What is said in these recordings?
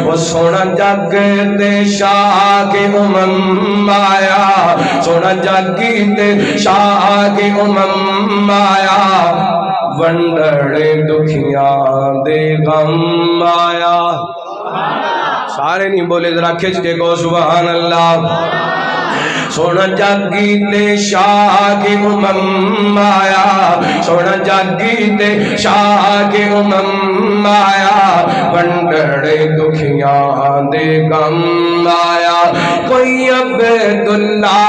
वो सोना जग ते शाह के उमम आया, सोना जगी ते शाह के उमम आया, वंडड़े दुखियां दे गम आया। सारे नहीं बोले, जरा खिंच के कहो सुभान अल्लाह। सोना जागी ते शाह के उमम आया, सोना जागी ते शाह के उमम आया, वंडड़े दुखियां दे गम आया। कोई अब्दुल्ला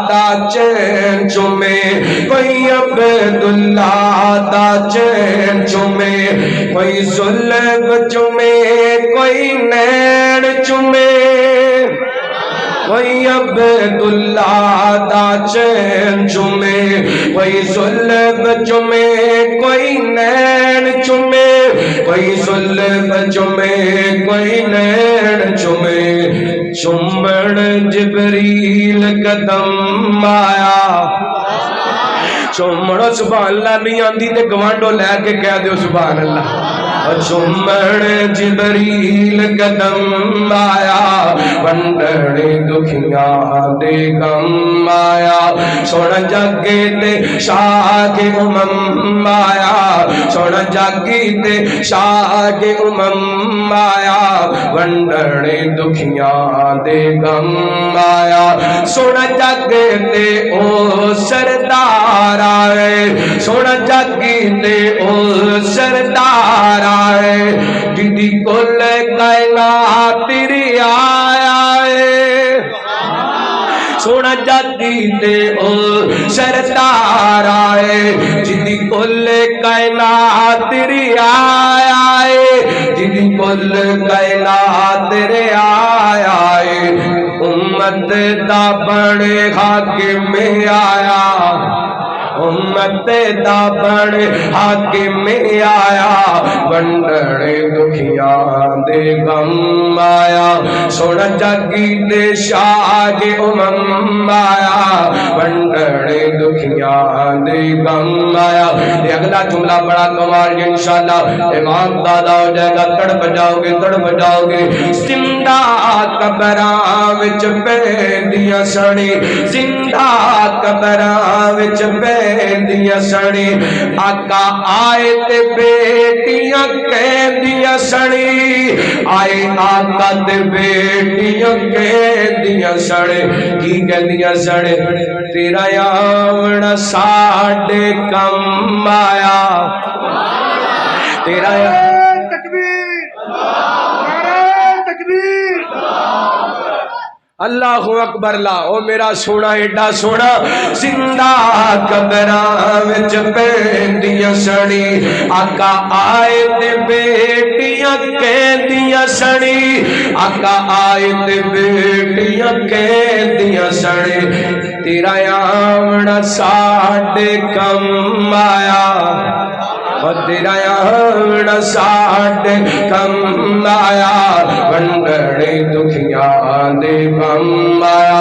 दा चैन चुमे, कोई अब्दुल्ला दा चैन चुमे, कोई सुल्ब चुमे, कोई नैन चुमे, कोई अब्दुल्ला दा चैन चुमे, कोई सुल्ब चुमे, कोई नैन चुमे, कोई सुल्ब चुमे, कोई नैन चुमे, चुम्बन जिबरील कदम आया। चुम्बड़ो सुभान अल्लाह नहीं आंदी ते गवांडो लैके कह दो सुभान अल्लाह। चुम्बन जिबरील कदम आया, वंडड़े दुखियां दे गम आया। सोना जागे ते शाह के उमम आया, सोना जागी ते शाह के उमम आया, वंडड़े दुखियां दे गम आया। सोना जागे ते ओ सरदार आए, सोना जागी ते ओ सरदार आए, दीदी कुल कायनात तेरी आया है। सोना जागी ते ओ सरदार आए, दीदी कुल कायनात तेरी आया है, दीदी कुल कायनात तेरे आया है। उम्मत दा बड़े हाकिम में आया, उम्मत दा बड़े हाकिम में आया, वंडड़े दुखियां दे गम आया। सोना जागी ते शाह के उमम आया, वंडड़े दुखियां दे गम आया। ये अगला जुमला बड़ा कमाल इंशाअल्लाह इमाम दादा हो जाएगा, तड़प जाओगे तड़प जाओगे। जिंदा कबरां विच पैंदियां सड़ी, जिंदा कबरां विच पैंदियां सड़ी, आका आए ते बेटियां कहदियां सड़ी, आए आका ते बेटियां कहदियां सड़े। की कहदियां सड़े? तेरा आवना साडे कम आया, तेरा अल्लाहु अकबर ला। ओ मेरा सोना एडा सोना, जिंदा कबरां विच पैंदियां सड़ी, आका आए ते बेटियां कहदियां सड़ी, आका आए ते बेटियां कहदियां सड़ी। तेरा आवना साडे कम आया, तेरा आवना साडे कम आया, वंडड़े दुखियां दे गम आया।